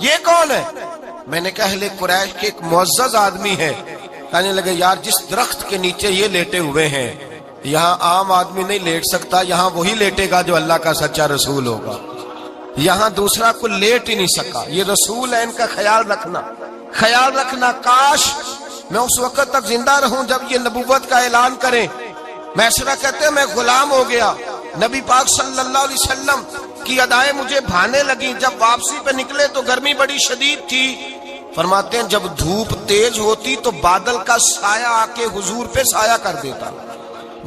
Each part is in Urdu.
یہ کون ہے؟ میں نے کہا اہل قریش کے ایک معزز آدمی ہے۔ کہنے لگے یار جس درخت کے نیچے یہ لیٹے ہوئے ہیں یہاں عام آدمی نہیں لیٹ سکتا، یہاں وہی لیٹے گا جو اللہ کا سچا رسول ہوگا، یہاں دوسرا کوئی لیٹ ہی نہیں سکا، یہ رسول ہے، ان کا خیال رکھنا۔ کاش میں اس وقت تک زندہ رہوں جب یہ نبوت کا اعلان کریں۔ میسرہ کہتے ہیں میں غلام ہو گیا، نبی پاک صلی اللہ علیہ وسلم کی ادائیں مجھے بھانے لگیں۔ جب واپسی پہ نکلے تو گرمی بڑی شدید تھی، فرماتے ہیں جب دھوپ تیز ہوتی تو بادل کا سایہ آ کے حضور پہ سایہ کر دیتا،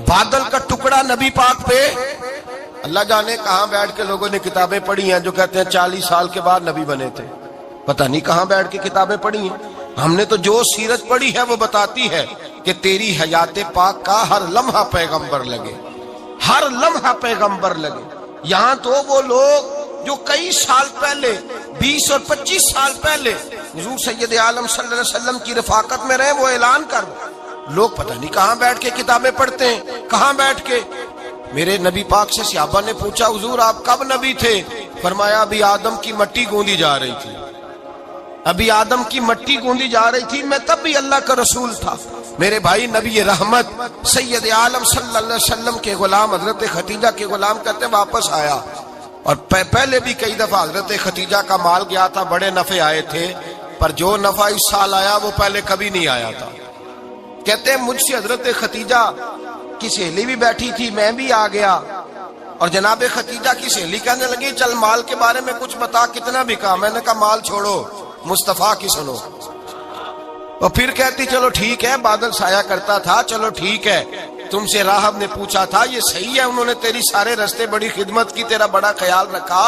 بادل کا ٹکڑا نبی پاک پہ۔ اللہ جانے کہاں بیٹھ کے لوگوں نے کتابیں پڑھی ہیں جو کہتے ہیں 40 سال کے بعد نبی بنے تھے، پتہ نہیں کہاں بیٹھ کے کتابیں پڑھی ہیں۔ ہم نے تو جو سیرت پڑھی ہے وہ بتاتی ہے کہ تیری حیات پاک کا ہر لمحہ پیغمبر لگے، ہر لمحہ پیغمبر لگے۔ یہاں تو وہ لوگ جو کئی سال پہلے 20 اور 25 سال پہلے حضور سید عالم صلی اللہ علیہ وسلم کی رفاقت میں رہے، وہ اعلان کر لوگ پتہ نہیں کہاں بیٹھ کے کتابیں پڑھتے ہیں، کہاں بیٹھ کے۔ میرے نبی پاک سے صحابہ نے پوچھا حضور آپ کب نبی تھے؟ فرمایا ابھی آدم کی مٹی گوندی جا رہی تھی، ابھی آدم کی مٹی گوندی جا رہی تھی، میں تب بھی اللہ کا رسول تھا۔ میرے بھائی نبی رحمت سید عالم صلی اللہ علیہ وسلم کے غلام حضرت ختیجہ کے غلام کہتے واپس آیا، اور پہلے بھی کئی دفعہ حضرت ختیجہ کا مال گیا تھا، بڑے نفع آئے تھے، پر جو نفع اس سال آیا وہ پہلے کبھی نہیں آیا تھا۔ کہتے ہیں مجھ سے حضرت ختیجہ کی سہیلی بھی بیٹھی تھی، میں بھی آ گیا، اور جناب ختیجہ کی سہیلی کہنے لگی چل مال کے بارے میں کچھ بتا، کتنا بکا؟ میں نے کہا مال چھوڑو، مصطفیٰ کی سنو۔ اور پھر کہتی چلو ٹھیک ہے، بادل سایہ کرتا تھا، چلو ٹھیک ہے، تم سے راہب نے پوچھا تھا یہ صحیح ہے، انہوں نے تیری سارے رستے بڑی خدمت کی، تیرا بڑا خیال رکھا،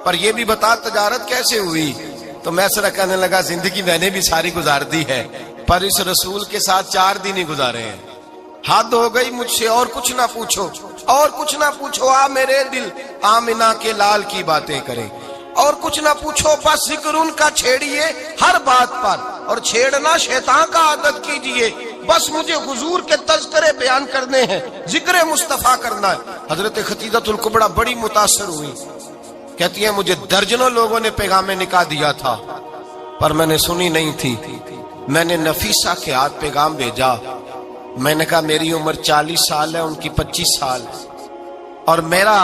پر یہ بھی بتا تجارت کیسے ہوئی؟ تو میں سر کہنے لگا زندگی میں نے بھی ساری گزار دی ہے، پر اس رسول کے ساتھ 4 دن ہی گزارے ہیں، حد ہو گئی مجھ سے، اور کچھ نہ پوچھو، اور کچھ نہ پوچھو، آ میرے دل آمنہ کے لال کی باتیں کرے، اور کچھ نہ پوچھو، بس ذکر ان کا چھیڑیے ہر بات پر، اور چھیڑنا شیطان کا عادت کیجئے، بس مجھے حضور کے تذکرے بیان کرنے ہیں، ذکر مصطفیٰ کرنا ہے۔ حضرت ختیجہ الکبریٰ بڑی متاثر ہوئی، کہتی ہیں مجھے درجنوں لوگوں نے پیغام نکاح دیا تھا پر میں نے سنی نہیں تھی، میں نے نفیسہ کے ہاتھ پیغام بھیجا، میں نے کہا میری عمر 40 سال ہے، ان کی 25 سال، اور میرا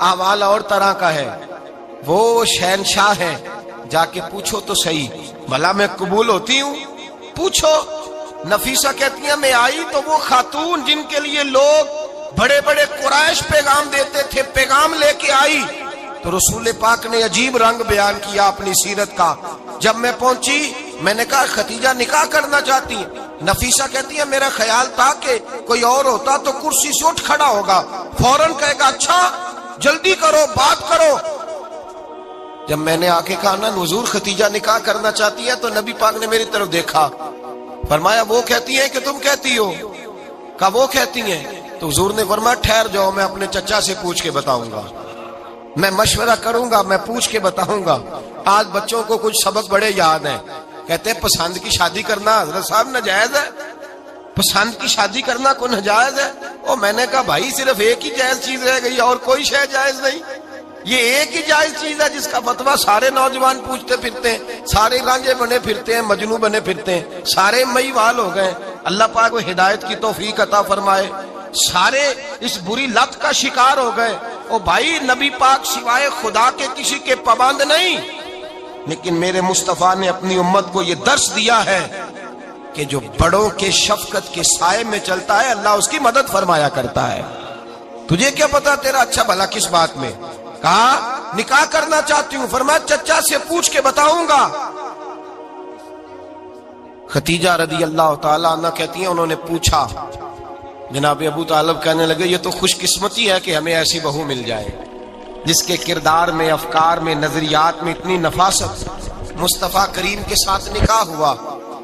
احوال اور طرح کا ہے، وہ شہنشاہ ہیں، جا کے پوچھو تو صحیح، بھلا میں قبول ہوتی ہوں؟ پوچھو۔ نفیسہ کہتی ہیں میں آئی تو وہ خاتون جن کے لیے لوگ بڑے بڑے قریش پیغام دیتے تھے، پیغام لے کے آئی، تو رسول پاک نے عجیب رنگ بیان کیا اپنی سیرت کا۔ جب میں پہنچی میں نے کہا ختیجہ نکاح کرنا چاہتی ہیں؟ نفیسہ کہتی ہے میرا خیال تھا کہ کوئی اور ہوتا تو کرسی سے اٹھ کھڑا ہوگا، فوراً کہے گا اچھا جلدی کرو بات کرو۔ جب میں نے آ کے کہا نا حضور ختیجہ نکاح کرنا چاہتی ہے، تو نبی پاک نے میری طرف دیکھا، فرمایا وہ کہتی ہے کہ تم کہتی ہو؟ کہا وہ کہتی ہیں۔ تو حضور نے فرمایا ٹھہر جاؤ، میں اپنے چچا سے پوچھ کے بتاؤں گا، میں مشورہ کروں گا، میں پوچھ کے بتاؤں گا۔ آج بچوں کو کچھ سبق بڑے یاد ہیں، کہتے ہیں پسند کی شادی کرنا حضرت صاحب ناجائز ہے، پسند کی شادی کرنا کوئی ناجائز ہے؟ اور میں نے کہا بھائی صرف ایک ہی جائز چیز رہ گئی، اور کوئی شے جائز نہیں، یہ ایک ہی جائز چیز ہے جس کا فتویٰ سارے نوجوان پوچھتے پھرتے ہیں، سارے رانجے بنے پھرتے ہیں، مجنوں بنے پھرتے ہیں، سارے مئی وال ہو گئے۔ اللہ پاک وہ ہدایت کی توفیق عطا فرمائے، سارے اس بری لت کا شکار ہو گئے۔ او بھائی نبی پاک سوائے خدا کے کسی کے پابند نہیں، لیکن میرے مصطفیٰ نے اپنی امت کو یہ درس دیا ہے کہ جو بڑوں کے شفقت کے سائے میں چلتا ہے اللہ اس کی مدد فرمایا کرتا ہے۔ تجھے کیا پتا تیرا اچھا بھلا کس بات میں؟ کہا نکاح کرنا چاہتی ہوں، فرمایا چچا سے پوچھ کے بتاؤں گا۔ ختیجہ رضی اللہ تعالیٰ عنہ کہتی ہیں انہوں نے پوچھا، جناب ابو طالب کہنے لگے یہ تو خوش قسمتی ہے کہ ہمیں ایسی بہو مل جائے جس کے کردار میں، افکار میں، نظریات میں اتنی نفاست۔ مصطفیٰ کریم کے ساتھ نکاح ہوا،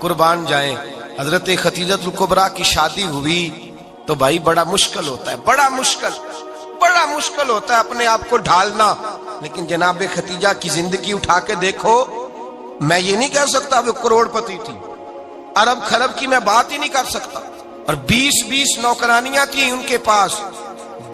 قربان جائیں۔ حضرت ختیجہ الکبریٰ کی شادی ہوئی تو بھائی بڑا مشکل ہوتا ہے، بڑا مشکل ہوتا ہے اپنے آپ کو ڈھالنا، لیکن جناب ختیجہ کی زندگی اٹھا کے دیکھو، میں یہ نہیں کہہ سکتا وہ کروڑ پتی تھی، ارب خرب کی میں بات ہی نہیں کر سکتا، اور 20 نوکرانیاں تھیں ان کے پاس،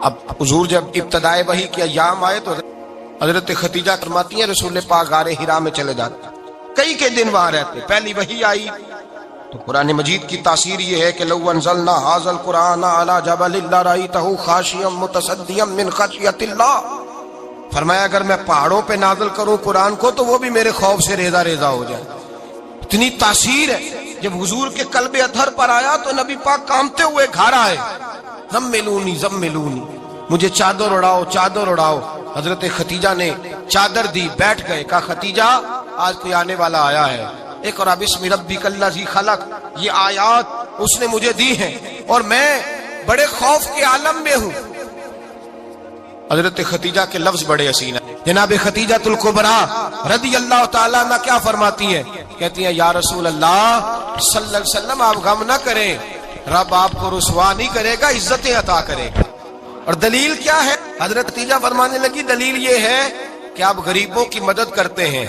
اب حضور جب ابتدائے وحی کے ایام آئے تو حضرت خدیجہ فرماتی ہیں رسول پاک غار حرا میں چلے جاتے، کئی دن وہاں رہتے۔ پہلی وحی آئی تو قرآن مجید کی تاثیر یہ ہے کہ لو انزلنا ھذا القرآن علی جبل لرأیتہ خاشعا متصدعا من خشیۃ اللہ، فرمایا اگر میں پہاڑوں پہ نازل کروں قرآن کو تو وہ بھی میرے خوف سے ریزہ ریزہ ہو جائے۔ اتنی تاثیر ہے۔ جب حضور کے قلب اطہر پر آیا تو نبی پاک کانپتے ہوئے گھر آئے، زملونی زملونی، مجھے چادر اڑاؤ چادر اڑاؤ۔ حضرت خدیجہ نے چادر دی، بیٹھ گئے، کہا خدیجہ آج کوئی آنے والا آیا ہے، اقرأ بسم ربک الذی خلق، یہ آیات اس نے مجھے دی ہیں اور میں بڑے خوف کے عالم میں ہوں۔ حضرت خدیجہ کے لفظ بڑے حسین ہیں۔ جناب خدیجہ الکبریٰ رضی اللہ تعالیٰ عنہ کیا فرماتی ہیں؟ کہتی ہیں یا رسول اللہ صلی اللہ علیہ وسلم آپ غم نہ کریں، رب آپ کو رسوا نہیں کرے گا، عزتیں عطا کرے گا۔ اور دلیل کیا ہے؟ حضرت خدیجہ فرمانے لگی دلیل یہ ہے کہ آپ غریبوں کی مدد کرتے ہیں،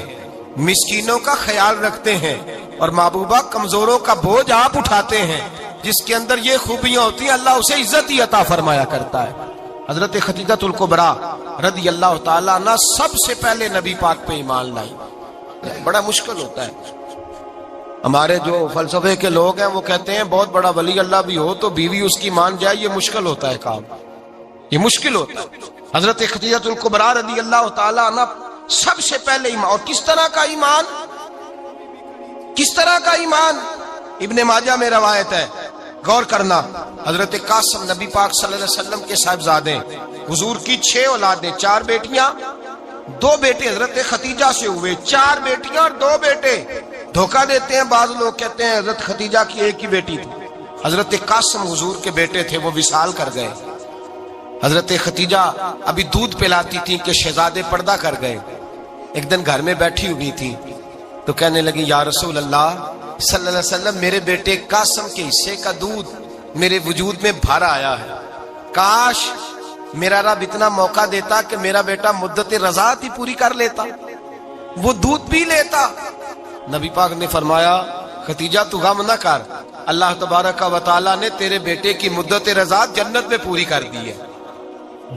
مسکینوں کا خیال رکھتے ہیں، اور محبوبہ کمزوروں کا بوجھ آپ اٹھاتے ہیں۔ جس کے اندر یہ خوبیاں ہوتی ہیں اللہ اسے عزت ہی عطا فرمایا کرتا ہے۔ حضرت خدیجہ الکبریٰ رضی اللہ تعالیٰ عنہ سب سے پہلے نبی پاک پہ ایمان لائی۔ بڑا مشکل ہوتا ہے، ہمارے جو فلسفے کے لوگ ہیں وہ کہتے ہیں بہت بڑا ولی اللہ بھی ہو تو بیوی اس کی مان جائے، یہ مشکل ہوتا ہے کام، یہ مشکل ہوتا ہے۔ حضرت خدیجہ الکبریٰ رضی اللہ تعالیٰ عنہ سب سے پہلے ایمان، اور کس طرح کا ایمان؟ کس طرح کا ایمان؟ ابن ماجہ میں روایت ہے، غور کرنا، حضرت قاسم نبی پاک صلی اللہ علیہ وسلم کے صاحبزادے، حضور کی 6 اولادیں، 4 بیٹیاں 2 بیٹے حضرت خدیجہ سے ہوئے، 4 بیٹیاں اور 2 بیٹے۔ دھوکہ دیتے ہیں بعض لوگ، کہتے ہیں حضرت خدیجہ کی ایک ہی بیٹی تھی۔ حضرت قاسم حضور کے بیٹے تھے، وہ وصال کر گئے۔ حضرت خدیجہ ابھی دودھ پلاتی تھی کہ شہزادے پردہ کر گئے۔ ایک دن گھر میں بیٹھی ہوئی تھی تو کہنے لگی یا رسول اللہ صلی اللہ علیہ وسلم میرے بیٹے قاسم کے حصے کا دودھ میرے وجود میں بھر آیا ہے، کاش میرا رب اتنا موقع دیتا کہ میرا بیٹا مدت رضاعت ہی پوری کر لیتا، وہ دودھ پی لیتا۔ نبی پاک نے فرمایا خدیجہ تو غم نہ کر، اللہ تبارک و تعالیٰ نے تیرے بیٹے کی مدت رضاعت جنت میں پوری کر دی ہے،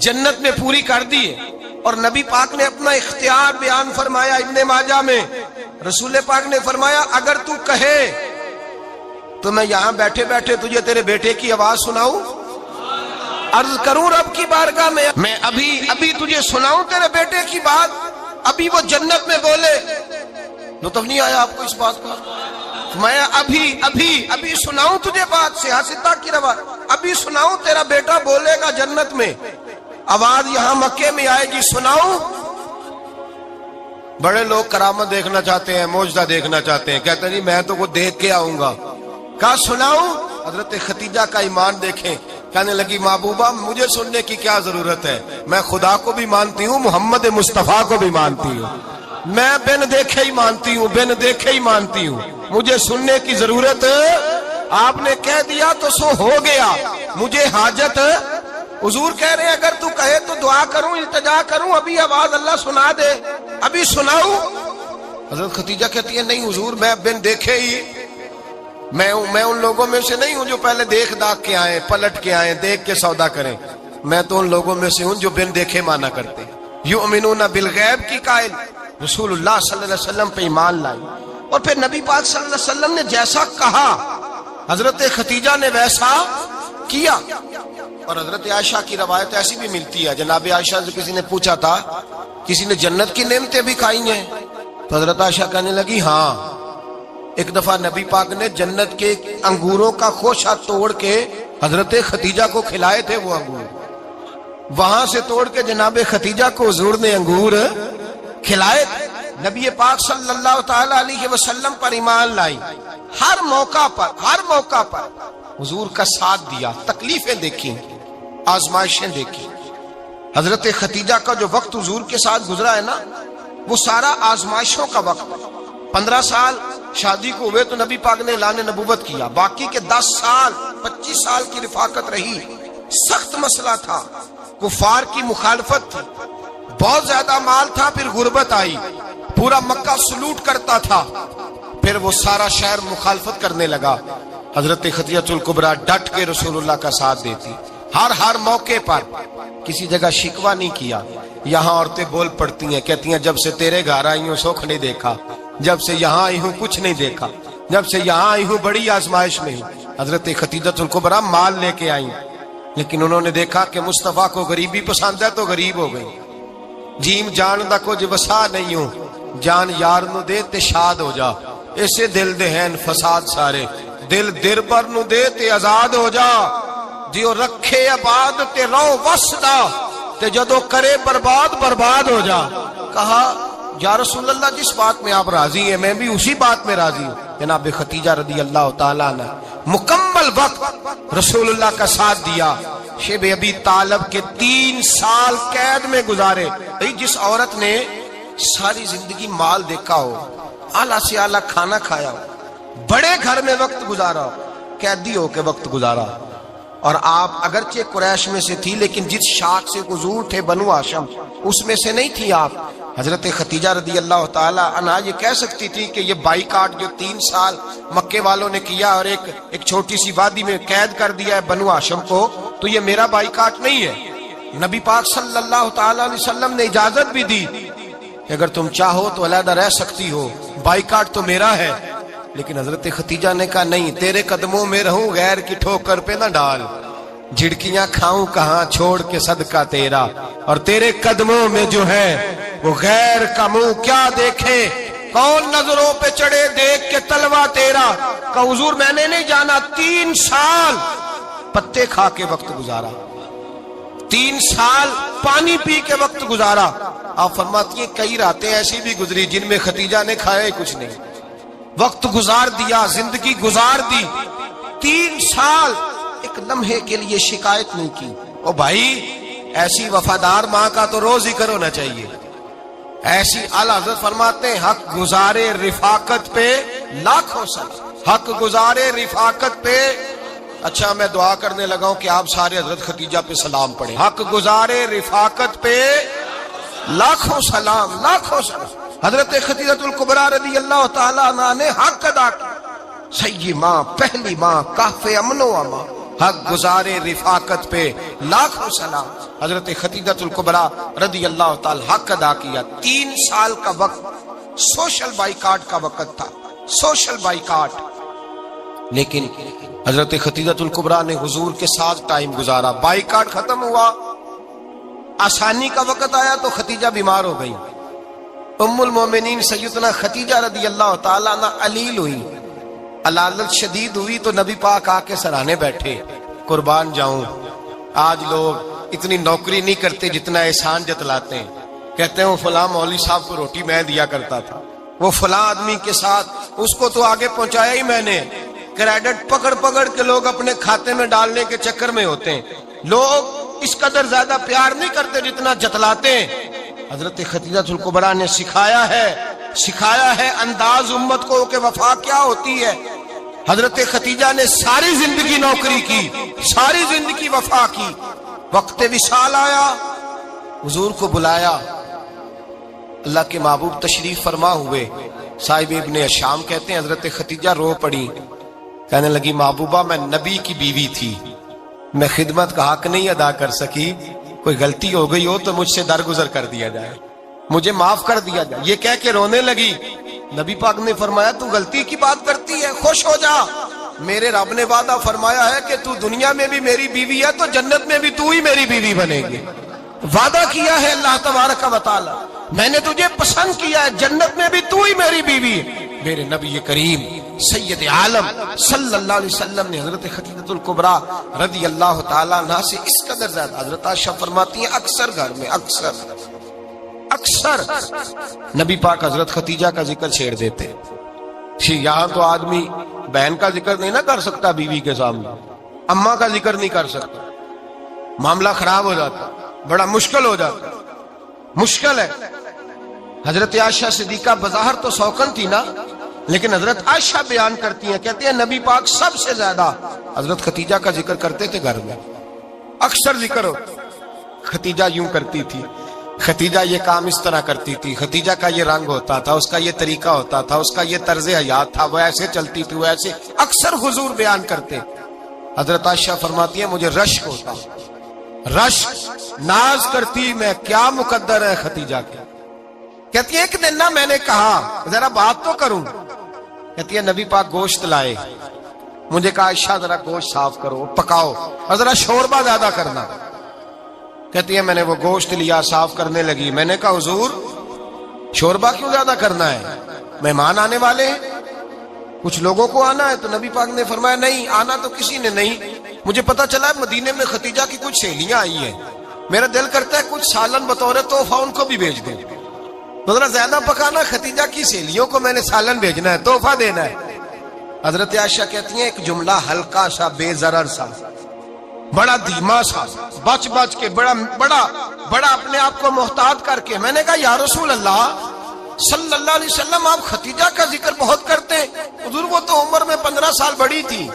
جنت میں پوری کر دی ہے۔ اور نبی پاک نے اپنا اختیار بیان فرمایا ابن ماجہ میں، رسول پاک نے فرمایا اگر تو کہے تو میں یہاں بیٹھے بیٹھے تجھے تیرے بیٹے کی آواز سناؤں، عرض کروں رب کی بارگاہ میں ابھی تجھے سناؤں تیرے بیٹے کی بات، ابھی وہ جنت میں بولے۔ لطف نہیں آیا آپ کو اس بات کا؟ میں ابھی سناؤں تجھے بات، سیاستہ کی روایت، ابھی سناؤں تیرا بیٹا بولے گا جنت میں، آواز یہاں مکے میں آئے گی، سناؤں؟ بڑے لوگ کرامت دیکھنا چاہتے ہیں، معجزہ دیکھنا چاہتے ہیں، کہتے ہیں جی میں تو وہ دیکھ کے آؤں گا۔ کہا سناؤں؟ حضرت خدیجہ کا ایمان دیکھیں، کہنے لگی محبوبہ مجھے سننے کی کیا ضرورت ہے، میں خدا کو بھی مانتی ہوں، محمد مصطفیٰ کو بھی مانتی ہوں، میں بن دیکھے ہی مانتی ہوں، بن دیکھے ہی مانتی ہوں، مجھے سننے کی ضرورت، آپ نے کہہ دیا تو سو ہو گیا، مجھے حاجت۔ حضور کہہ رہے ہیں اگر تو کہے تو دعا کروں، التجا کروں، ابھی آواز اللہ سنا دے، ابھی سناؤں؟ حضرت خدیجہ کہتی ہے نہیں حضور میں بن دیکھے ہی، میں ان لوگوں میں سے نہیں ہوں جو پہلے دیکھ داکھ کے آئیں، پلٹ کے آئیں، دیکھ کے سودا کریں، میں تو ان لوگوں میں سے ہوں جو بن دیکھے مانا کرتے ہیں۔ یؤمنون بالغیب کی قائل رسول اللہ صلی اللہ علیہ وسلم پہ ایمان لائی، اور پھر نبی پاک صلی اللہ علیہ وسلم نے جیسا کہا حضرت خدیجہ نے ویسا کیا۔ اور حضرت عائشہ کی روایت ایسی بھی ملتی ہے، جناب عائشہ سے کسی نے پوچھا تھا کسی نے جنت کی نعمتیں بھی کھائی ہیں؟ تو حضرت عائشہ کہنے لگی ہاں، ایک دفعہ نبی پاک نے جنت کے انگوروں کا خوشہ توڑ کے حضرت خدیجہ کو کھلائے تھے، وہ انگور وہاں سے توڑ کے جناب خدیجہ کو حضور نے انگور کھلائے تھے۔ نبی پاک صلی اللہ تعالی علیہ وسلم پر ایمان لائی، ہر موقع پر حضور کا ساتھ دیا، تکلیفیں دیکھی، آزمائشیں دیکھی۔ حضرت خدیجہ کا جو وقت حضور کے ساتھ گزرا ہے نا، وہ سارا آزمائشوں کا وقت۔ 15 سال شادی کو ہوئے تو نبی پاک نے اعلان نبوت کیا، باقی کے 10 سال 25 سال کی رفاقت رہی، سخت مسئلہ تھا، کفار کی مخالفت تھی، بہت زیادہ مال تھا، پھر غربت آئی، پورا مکہ سلوٹ کرتا تھا، پھر وہ سارا شہر مخالفت کرنے لگا۔ حضرت خدیجہ الکبریٰ ڈٹ کے رسول اللہ کا ساتھ دیتی، ہر موقع پر کسی جگہ شکوہ نہیں کیا. یہاں عورتیں بول پڑتی ہیں، کہتی ہیں جب سے تیرے گھر آئی ہوں سکھ نہیں دیکھا، جب سے یہاں آئی ہوں کچھ نہیں دیکھا، جب سے یہاں آئی ہوں بڑی آزمائش میں ہوں. حضرت خدیجہ الکبریٰ مال لے کے آئیں، لیکن انہوں نے دیکھا کہ مصطفیٰ کو غریبی پسند ہے تو غریب ہو گئی. جیم جان دا کچھ وسا نہیں ہوں، جان یار نو دے تے شاد ہو جا. ایسے دل دے ہیں فساد سارے، دل در پر نو دے تے آزاد ہو جا. دیو رکھے آباد تے رو وسدا تے جدو کرے برباد برباد ہو جا. کہا یا رسول اللہ جس بات میں آپ راضی ہیں میں بھی اسی بات میں راضی ہوں. جناب خدیجہ رضی اللہ تعالیٰ عنہ مکمل وقت رسول اللہ کا ساتھ دیا. شیب ابی طالب کے 3 سال قید میں گزارے. جس عورت نے ساری زندگی مال دیکھا ہو، اعلیٰ سے اعلیٰ کھانا کھایا ہو، بڑے گھر میں وقت گزارا ہو، قیدی ہو کے وقت گزارا. اور آپ اگرچہ قریش میں سے تھی لیکن جس شاخ سے حضور تھے بنو ہاشم اس میں سے نہیں تھی آپ. حضرت خدیجہ رضی اللہ تعالی عنہا یہ کہہ سکتی تھی کہ یہ بائیکاٹ جو 3 سال مکے والوں نے کیا اور ایک چھوٹی سی وادی میں قید کر دیا ہے بنو ہاشم کو، تو یہ میرا بائیکاٹ نہیں ہے. نبی پاک صلی اللہ تعالی علیہ وسلم نے اجازت بھی دی کہ اگر تم چاہو تو علیحدہ رہ سکتی ہو، بائیکاٹ تو میرا ہے. لیکن حضرت خدیجہ نے کہا نہیں، تیرے قدموں میں رہوں غیر کی ٹھوکر پہ نہ ڈال. جھڑکیاں کھاؤں کہاں چھوڑ کے صدقہ تیرا، اور تیرے قدموں میں جو ہے وہ غیر کا منہ کیا دیکھے. کون نظروں پہ چڑھے دیکھ کے تلوا تیرا. کہ حضور میں نے نہیں جانا. 3 سال پتے کھا کے وقت گزارا، 3 سال پانی پی کے وقت گزارا. آپ فرماتی ہیں کئی راتیں ایسی بھی گزری جن میں خدیجہ نے کھایا ہی کچھ نہیں، وقت گزار دیا، زندگی گزار دی. 3 سال ایک لمحے کے لیے شکایت نہیں کی. او بھائی ایسی وفادار ماں کا تو روز ذکر ہونا چاہیے. ایسی اعلیٰ حضرت فرماتے ہیں حق گزارے رفاقت پہ لاکھوں سلام، حق گزارے رفاقت پہ. اچھا میں دعا کرنے لگا ہوں کہ آپ سارے حضرت خدیجہ پہ سلام پڑھیں. حق گزارے رفاقت پہ لاکھوں سلام، لاکھوں سلام. حضرت خدیجہ الکبریٰ رضی اللہ تعالیٰ عنہ نے حق ادا کیا. سیدی ماں، پہلی ماں، کہف امن و امان، حق گزارے رفاقت پہ لاکھوں سلام. حضرت خدیجہ الکبریٰ رضی اللہ تعالی حق ادا کیا. 3 سال کا وقت سوشل بائیکاٹ کا وقت تھا، سوشل بائیکاٹ. لیکن حضرت خدیجہ الکبریٰ نے حضور کے ساتھ ٹائم گزارا. بائیکاٹ ختم ہوا، آسانی کا وقت آیا تو خدیجہ بیمار ہو گئی. ام المومنین سیدنا خدیجہ رضی اللہ تعالیٰ عنہ علیل ہوئی، علالت شدید ہوئی تو نبی پاک آ کے سرانے بیٹھے. قربان جاؤں آج لوگ اتنی نوکری نہیں کرتے جتنا احسان جتلاتے ہیں. کہتے ہیں وہ فلاں مولوی صاحب کو روٹی میں دیا کرتا تھا، وہ فلاں آدمی کے ساتھ اس کو تو آگے پہنچایا ہی میں نے. کریڈٹ پکڑ پکڑ کے لوگ اپنے کھاتے میں ڈالنے کے چکر میں ہوتے ہیں. لوگ اس قدر زیادہ پیار نہیں کرتے جتنا جتلاتے ہیں. حضرت خدیجہ الکبریٰ نے سکھایا ہے انداز امت کو کہ وفا کیا ہوتی ہے. حضرت خدیجہ نے ساری زندگی نوکری کی، ساری زندگی وفا کی. وقت وصال آیا، حضور کو بلایا. اللہ کے محبوب تشریف فرما ہوئے. صاحب ابن شام کہتے ہیں حضرت خدیجہ رو پڑی، کہنے لگی محبوبہ میں نبی کی بیوی تھی، میں خدمت کا حق نہیں ادا کر سکی، کوئی غلطی ہو گئی ہو تو مجھ سے درگزر کر دیا جائے، مجھے معاف کر دیا جائے. یہ کہہ کے رونے لگی. نبی پاک نے فرمایا تو غلطی کی بات کرتی ہے، خوش ہو جا، میرے رب نے وعدہ فرمایا ہے کہ تو دنیا میں بھی میری بیوی ہے تو جنت میں بھی تو ہی میری بیوی بنے گی. وعدہ کیا ہے اللہ تبارک و تعالی، میں نے تجھے پسند کیا ہے، جنت میں بھی تو ہی میری بیوی ہے. میرے نبی کریم سید عالم صلی اللہ علیہ وسلم نے حضرت خدیجہ الکبریٰ رضی اللہ تعالیٰ عنہ سے اس قدر زیادہ. حضرت عائشہ فرماتی ہیں اکثر گھر میں اکثر نبی پاک حضرت خدیجہ کا ذکر چھیڑ دیتے. یہاں تو آدمی بہن کا ذکر نہیں نہ کر سکتا بیوی کے سامنے، اماں کا ذکر نہیں کر سکتا، معاملہ خراب ہو جاتا، بڑا مشکل ہو جاتا، مشکل ہے. حضرت عائشہ صدیقہ بظاہر تو سوکن تھی نا، لیکن حضرت عائشہ بیان کرتی ہیں، کہتے ہیں نبی پاک سب سے زیادہ حضرت خدیجہ کا ذکر کرتے تھے گھر میں، اکثر ذکر ہو. خدیجہ یوں کرتی تھی، خدیجہ یہ کام اس طرح کرتی تھی، خدیجہ کا یہ رنگ ہوتا تھا، اس کا یہ طریقہ ہوتا تھا، اس کا یہ طرز حیات تھا، وہ ایسے چلتی تھی، وہ ایسے. اکثر حضور بیان کرتے. حضرت عائشہ فرماتی ہے مجھے رشک ہوتا، رشک، ناز کرتی میں کیا مقدر ہے ختیجہ کے۔ کہتی ہے ایک دن نہ میں نے کہا ذرا بات تو کروں، کہتی ہے نبی پاک گوشت لائے، مجھے کہا عائشہ ذرا گوشت صاف کرو پکاؤ اور ذرا شوربہ زیادہ کرنا۔ کہتی ہے میں نے وہ گوشت لیا، صاف کرنے لگی، میں نے کہا حضور شوربہ کیوں زیادہ کرنا ہے، مہمان آنے والے ہیں، کچھ لوگوں کو آنا ہے۔ تو نبی پاک نے فرمایا نہیں آنا تو کسی نے نہیں، مجھے پتا چلا ہے مدینے میں ختیجہ کی کچھ سہیلیاں آئی ہیں، میرا دل کرتا ہے کچھ سالن بطور تحفہ ان کو بھی بھیج دوں، تو ذرا زیادہ پکانا، ختیجہ کی سہیلیوں کو میں نے سالن بھیجنا ہے، تحفہ دینا ہے۔ حضرت عائشہ کہتی ہیں ایک جملہ ہلکا سا، بے ضرر سا، بڑا دھیما سا، بچ بچ کے، بڑا اپنے آپ کو محتاط کر کے، میں نے کہا یا رسول اللہ صلی اللہ علیہ وسلم آپ ختیجہ کا ذکر بہت کرتے ہیں، حضور وہ تو عمر میں 15 سال بڑی تھی،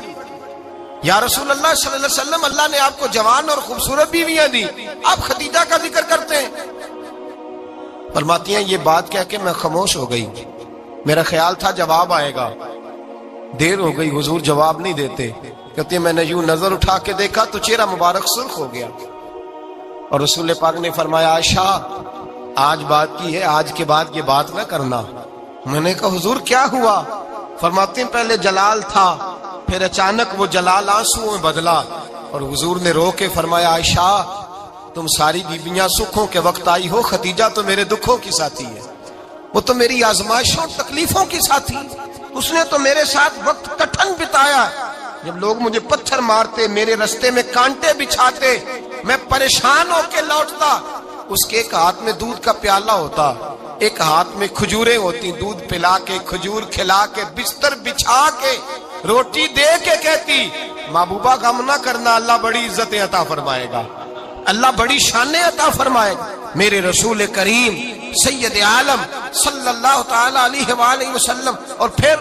یا رسول اللہ صلی اللہ علیہ وسلم اللہ نے آپ کو جوان اور خوبصورت بیویاں دی، آپ ختیجہ کا ذکر کرتے ہیں۔ فرماتی ہیں یہ بات کہہ کے میں خاموش ہو گئی، میرا خیال تھا جواب آئے گا، دیر ہو گئی، حضور جواب نہیں دیتے۔ کہتے ہیں میں نے یوں نظر اٹھا کے دیکھا تو چہرہ مبارک سرخ ہو گیا، اور رسول پاک نے فرمایا عائشہ آج بات کی ہے، آج کے بعد یہ بات نہ کرنا۔ میں نے کہا حضور کیا ہوا؟ فرماتے ہیں پہلے جلال تھا، پھر اچانک وہ جلال آنسو میں بدلا، اور حضور نے رو کے فرمایا عائشہ تم ساری بیویاں سکھوں کے وقت آئی ہو، ختیجہ تو میرے دکھوں کی ساتھی ہے، وہ تو میری آزمائشوں تکلیفوں کی ساتھی، اس نے تو میرے ساتھ وقت کٹھن بتایا، جب لوگ مجھے پتھر مارتے، میرے رستے میں کانٹے بچھاتے، میں پریشان ہو کے لوٹتا، اس کے ایک ہاتھ میں دودھ کا پیالہ ہوتا، ایک ہاتھ میں کھجوریں ہوتی، دودھ پلا کے، کھجور کھلا کے، بستر بچھا کے، روٹی دے کے کہتی محبوبہ غم نہ کرنا، اللہ بڑی عزتیں عطا فرمائے گا، اللہ بڑی شانیں عطا فرمائے گا۔ میرے رسول کریم سید عالم صلی اللہ تعالی علیہ وآلہ وسلم۔ اور پھر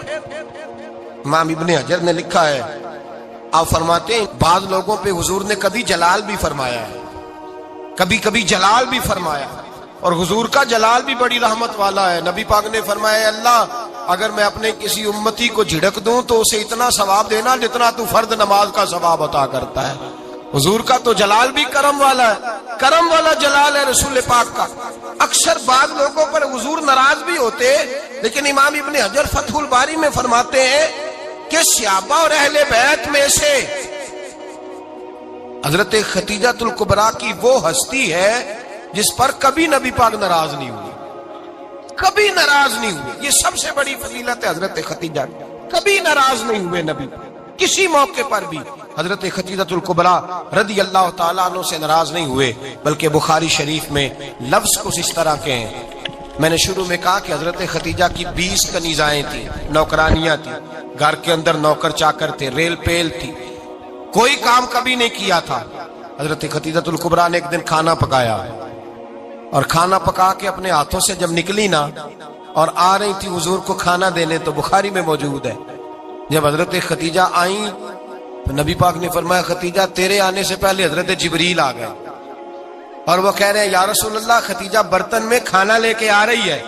امام ابن حجر نے لکھا ہے، آپ فرماتے ہیں بعض لوگوں پہ حضور نے کبھی جلال بھی فرمایا ہے، کبھی کبھی جلال بھی فرمایا، اور حضور کا جلال بھی بڑی رحمت والا ہے۔ نبی پاک نے فرمایا اللہ اگر میں اپنے کسی امتی کو جھڑک دوں تو اسے اتنا ثواب دینا جتنا تو فرد نماز کا ثواب عطا کرتا ہے۔ حضور کا تو جلال بھی کرم والا ہے، کرم والا جلال ہے رسول پاک کا۔ اکثر بعض لوگوں پر حضور ناراض بھی ہوتے، لیکن امام ابن حجر فتح الباری میں فرماتے ہیں کہ صحابہ اور اہل بیت میں سے حضرت ختیجہ الکبریٰ کی وہ ہستی ہے جس پر کبھی نبی پاک ناراض نہیں ہوئی، کبھی ناراض نہیں ہوئے۔ یہ سب سے بڑی فضیلت ہے حضرت ختیجہ، کبھی ناراض نہیں ہوئے نبی کسی موقع پر بھی۔ حضرت ختیجہ الکبریٰ رضی اللہ تعالیٰ عنہ سے ناراض نہیں ہوئے، بلکہ بخاری شریف میں لفظ کچھ اس طرح کے ہیں۔ میں نے شروع میں کہا کہ حضرت ختیجہ کی 20 کنیزائیں تھیں، نوکرانیاں تھیں، گھر کے اندر نوکر چاکر تھے، ریل پیل تھی، کوئی کام کبھی نہیں کیا تھا۔ حضرت ختیجہ الکبریٰ نے ایک دن کھانا پکایا، اور کھانا پکا کے اپنے ہاتھوں سے جب نکلی نا اور آ رہی تھی حضور کو کھانا دینے، تو بخاری میں موجود ہے جب حضرت ختیجہ آئیں تو نبی پاک نے فرمایا ختیجہ تیرے آنے سے پہلے حضرت جبریل آ گئے، اور وہ کہہ رہے ہیں یا رسول اللہ ختیجہ برتن میں کھانا لے کے آ رہی ہے،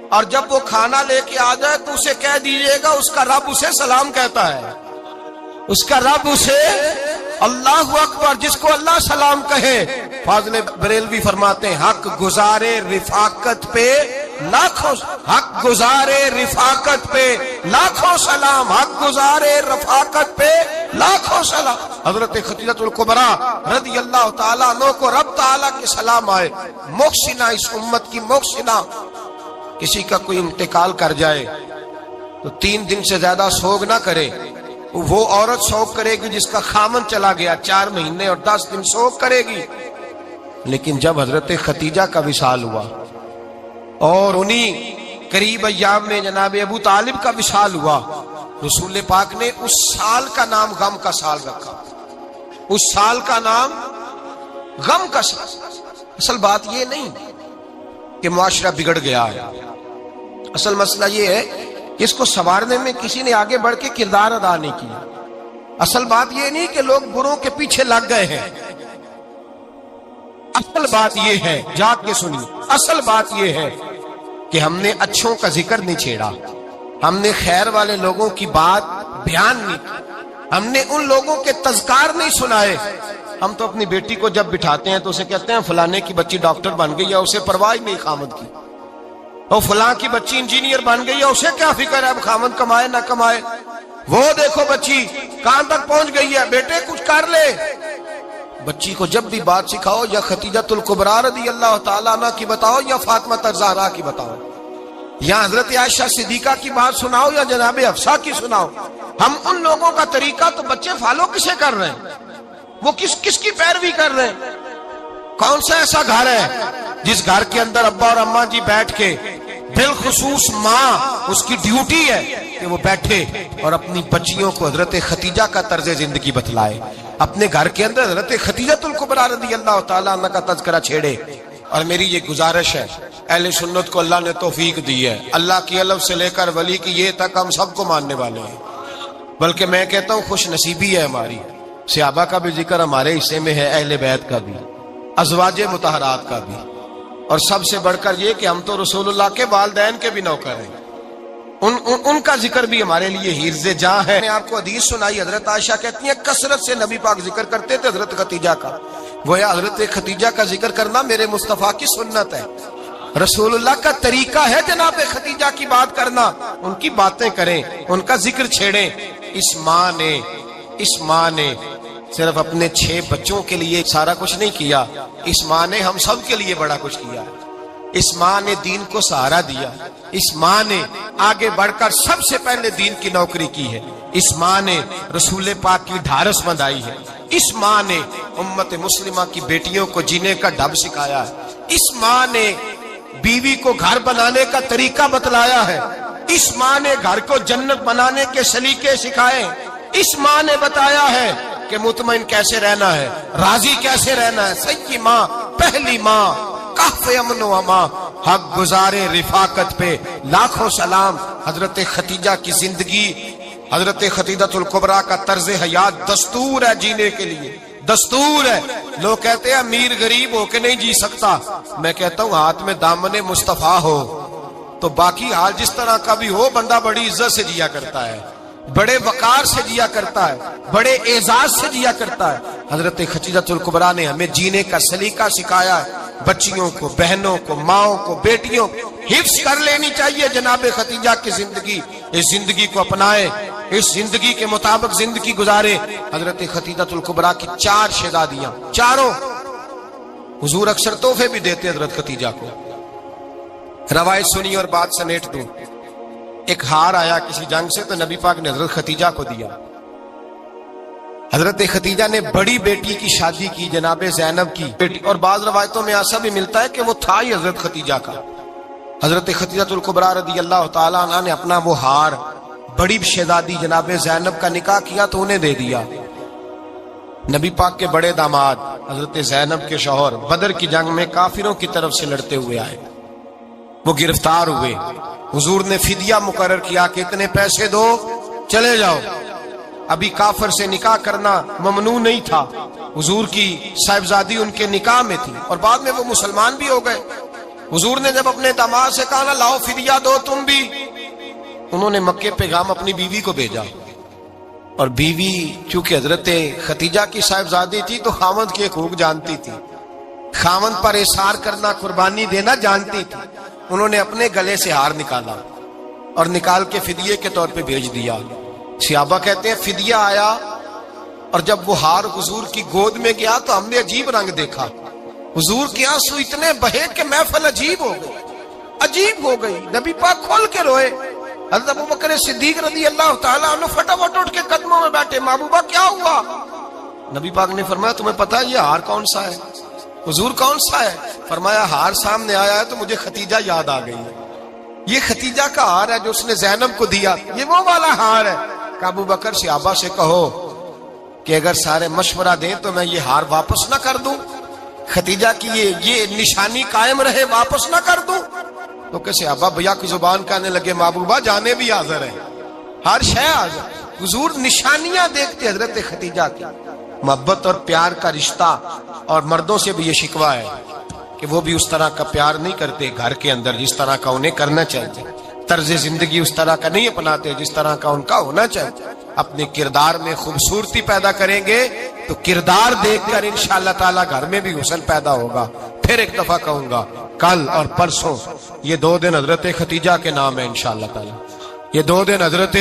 اور جب وہ کھانا لے کے آ جائے تو اسے کہہ دیجئے گا اس کا رب اسے سلام کہتا ہے، اس کا رب اسے اللہ اکبر، جس کو اللہ سلام کہے۔ فاضل بریلوی فرماتے ہیں حق گزارے رفاقت پہ لاکھوں، حق گزارے رفاقت پہ لاکھوں سلام، حق گزارے رفاقت پہ لاکھوں سلام۔ حضرت ختیجہ الکبریٰ رضی اللہ تعالیٰ عنہ کو رب تعالیٰ کے سلام آئے، محسنہ، اس امت کی محسنہ۔ کسی کا کوئی انتقال کر جائے تو 3 دن سے زیادہ سوگ نہ کرے، وہ عورت سوگ کرے گی جس کا خامن چلا گیا، 4 مہینے اور 10 دن سوگ کرے گی۔ لیکن جب حضرت ختیجہ کا وصال ہوا اور انہی قریب ایام میں جناب ابو طالب کا وصال ہوا، رسول پاک نے اس سال کا نام غم کا سال رکھا، اس سال کا نام غم کا سال۔ اصل بات یہ نہیں کہ معاشرہ بگڑ گیا ہے، اصل مسئلہ یہ ہے کہ اس کو سنوارنے میں کسی نے آگے بڑھ کے کردار ادا نہیں کیا۔ اصل بات یہ نہیں کہ لوگ بروں کے پیچھے لگ گئے ہیں، اصل بات یہ ہے، جاگ کے سنیے، اصل بات یہ ہے کہ ہم نے اچھوں کا ذکر نہیں چھیڑا، ہم نے خیر والے لوگوں کی بات بیان نہیں کی، ہم نے ان لوگوں کے تذکار نہیں سنائے۔ ہم تو اپنی بیٹی کو جب بٹھاتے ہیں تو اسے کہتے ہیں فلانے کی بچی ڈاکٹر بن گئی ہے، اسے پرواہ نہیں خامد کی، اور فلاں کی بچی انجینئر بن گئی ہے، اسے کیا فکر ہے اب خامد کمائے نہ کمائے، وہ دیکھو بچی کہاں تک پہنچ گئی ہے، بیٹے کچھ کر لے۔ بچی کو جب بھی بات سکھاؤ یا خدیجۃ الکبریٰ رضی اللہ تعالیٰ عنہ کی بتاؤ یا فاطمہ الزہرا کی بتاؤ، یا حضرت عائشہ صدیقہ کی بات سناؤ یا جناب حفصہ کی سناؤ۔ ہم ان لوگوں کا طریقہ تو بچے فالو کسے کر رہے ہیں، وہ کس کی پیروی کر رہے ہیں؟ کون سا ایسا گھر ہے جس گھر کے اندر ابا اور اماں جی بیٹھ کے، بالخصوص ماں اس کی ڈیوٹی ہے کہ وہ بیٹھے اور اپنی بچیوں کو حضرت خدیجہ کا طرز زندگی بتلائے، اپنے گھر کے اندر حضرت خدیجۃ الکبریٰ رضی اللہ تعالیٰ عنہ کا تذکرہ چھیڑے۔ اور میری یہ گزارش ہے، اہل سنت کو اللہ نے توفیق دی ہے، اللہ کی الف سے لے کر ولی کی یہ تک ہم سب کو ماننے والے ہیں، بلکہ میں کہتا ہوں خوش نصیبی ہے ہماری، صحابہ کا بھی ذکر ہمارے حصے میں ہے، اہل بیت کا بھی، ازواج مطہرات کا بھی، اور سب سے بڑھ کر یہ کہ ہم تو رسول اللہ کے والدین کے بھی نوکر ہیں، ان کا ذکر بھی ہمارے لیے حرز جاں ہے۔ میں نے آپ کو حدیث سنائی، حضرت عائشہ کہتی ہیں کثرت سے نبی پاک ذکر کرتے تھے حضرت خدیجہ کا، گویا حضرت خدیجہ کا ذکر کرنا میرے مصطفیٰ کی سنت ہے، رسول اللہ کا طریقہ ہے جناب خدیجہ کی بات کرنا، ان کی باتیں کریں، ان کا ذکر چھیڑیں۔ اس ماں نے صرف اپنے 6 بچوں کے لیے سارا کچھ نہیں کیا، اس ماں نے ہم سب کے لیے بڑا کچھ کیا، اس ماں نے دین کو سہارا دیا، اس ماں نے آگے بڑھ کر سب سے پہلے دین کی نوکری کی ہے، اس ماں نے رسول پاک کی ڈھارس بندھائی ہے، اس ماں نے امت مسلمہ کی بیٹیوں کو جینے کا ڈھب سکھایا ہے، اس ماں نے بیوی کو گھر بنانے کا طریقہ بتلایا ہے، اس ماں نے گھر کو جنت بنانے کے سلیقے سکھائے، اس ماں نے بتایا ہے کہ مطمئن کیسے رہنا ہے، راضی کیسے رہنا ہے۔ سچی ماں، پہلی ماں، کہف امن و امان، حق گزارے رفاقت پہ لاکھوں سلام۔ حضرت خدیجہ کی زندگی، حضرت خدیجۃ الکبریٰ کا طرز حیات دستور ہے جینے کے لیے، دستور ہے۔ لوگ کہتے ہیں امیر غریب ہو کے نہیں جی سکتا، میں کہتا ہوں ہاتھ میں دامن مصطفیٰ ہو تو باقی حال جس طرح کا بھی ہو، بندہ بڑی عزت سے جیا کرتا ہے، بڑے وقار سے جیا کرتا ہے، بڑے اعزاز سے جیا کرتا ہے۔ حضرت خدیجۃ الکبریٰ نے ہمیں جینے کا سلیقہ سکھایا ہے، بچیوں کو، بہنوں کو، ماؤں کو، بیٹیوں کو حفظ کر لینی چاہیے جناب خدیجہ کی زندگی، اس زندگی کو اپنائے، اس زندگی کے مطابق زندگی گزارے۔ حضرت خدیجۃ الکبریٰ کی 4 شہزادیاں، چاروں حضور اکثر تحفے بھی دیتے حضرت خدیجہ کو۔ روایت سنی اور بات سمیٹ دوں، ایک ہار آیا کسی جنگ سے تو نبی پاک نے حضرت خدیجہ کو دیا۔ حضرت خدیجہ نے بڑی بیٹی کی شادی کی، جناب زینب کی بیٹی، اور بعض روایتوں میں ایسا بھی ملتا ہے کہ وہ تھا ہی حضرت خدیجہ کا۔ حضرت خدیجۃ الکبریٰ رضی اللہ تعالیٰ عنہ نے اپنا وہ ہار بڑی شہزادی جناب زینب کا نکاح کیا تو انہیں دے دیا۔ نبی پاک کے بڑے داماد حضرت زینب کے شوہر بدر کی جنگ میں کافروں کی طرف سے لڑتے ہوئے آئے، وہ گرفتار ہوئے، حضور نے فدیہ مقرر کیا کہ اتنے پیسے دو چلے جاؤ۔ ابھی کافر سے نکاح کرنا ممنوع نہیں تھا، حضور کی صاحبزادی ان کے نکاح میں تھی اور بعد میں وہ مسلمان بھی ہو گئے۔ حضور نے جب اپنے داماد سے کہا نا لاؤ فدیہ دو تم بھی، انہوں نے مکے پیغام اپنی بیوی کو بھیجا، اور بیوی چونکہ حضرت خدیجہ کی صاحبزادی تھی تو خاوند کے حقوق جانتی تھی، خاوند پر احسار کرنا، قربانی دینا جانتی تھی۔ انہوں نے اپنے گلے سے ہار نکالا اور نکال کے فدیے کے طور پہ بھیج دیا۔ صحابہ کہتے ہیں فدیہ آیا اور جب وہ ہار حضور کی گود میں گیا تو ہم نے عجیب رنگ دیکھا، حضور کے آنسو اتنے بہے کہ محفل عجیب ہو گئی، نبی پاک کھول کے روئے۔ حضرت ابوبکر صدیق رضی اللہ تعالیٰ عنہ فٹافٹ اٹھ کے قدموں میں بیٹھے، محبوبہ کیا ہوا؟ نبی پاک نے فرمایا تمہیں پتہ ہے یہ ہار کون سا ہے؟ حضور کون سا ہے؟ فرمایا ہار سامنے آیا ہے تو مجھے خدیجہ یاد آ گئی ہے، یہ خدیجہ کا ہار ہے جو اس نے زینب کو دیا، یہ وہ والا ہار ہے۔ کہ ابو بکر صحابہ سے کہو کہ اگر سارے مشورہ دیں تو میں یہ ہار واپس نہ کر دوں، خدیجہ کی یہ نشانی قائم رہے، واپس نہ کر دوں؟ تو کہ صحابہ بھیا کی زبان کہنے لگے محبوبہ جانے بھی حاضر ہے، ہر شے حاضر۔ حضور نشانیاں دیکھتے حضرت خدیجہ کی، محبت اور پیار کا رشتہ، اور مردوں سے بھی یہ شکوہ ہے کہ وہ بھی اس طرح کا پیار نہیں کرتے گھر کے اندر جس طرح کا انہیں کرنا چاہیے۔ طرز زندگی اس طرح کا نہیں اپناتے جس طرح کا ان کا ہونا چاہیے. اپنے کردار میں خوبصورتی پیدا کریں گے تو کردار دیکھ کر انشاءاللہ تعالی گھر میں بھی حسن پیدا ہوگا. پھر ایک دفعہ کہوں گا، کل اور پرسوں یہ 2 دن حضرت ختیجہ کے نام ہے انشاءاللہ تعالی. یہ 2 دن حضرت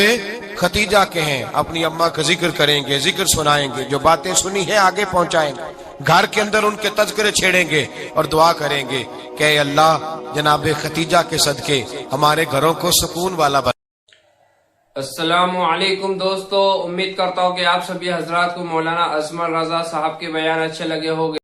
ختیجہ کے ہیں. اپنی اماں کا ذکر کریں گے، ذکر سنائیں گے، جو باتیں سنی ہیں آگے پہنچائیں گے، گھر کے اندر ان کے تذکرے چھیڑیں گے اور دعا کریں گے کہ اے اللہ جناب ختیجہ کے صدقے ہمارے گھروں کو سکون والا بنا. السلام علیکم دوستو، امید کرتا ہوں کہ آپ سبھی حضرات کو مولانا ازمل رضا صاحب کے بیان اچھے لگے ہوں گے.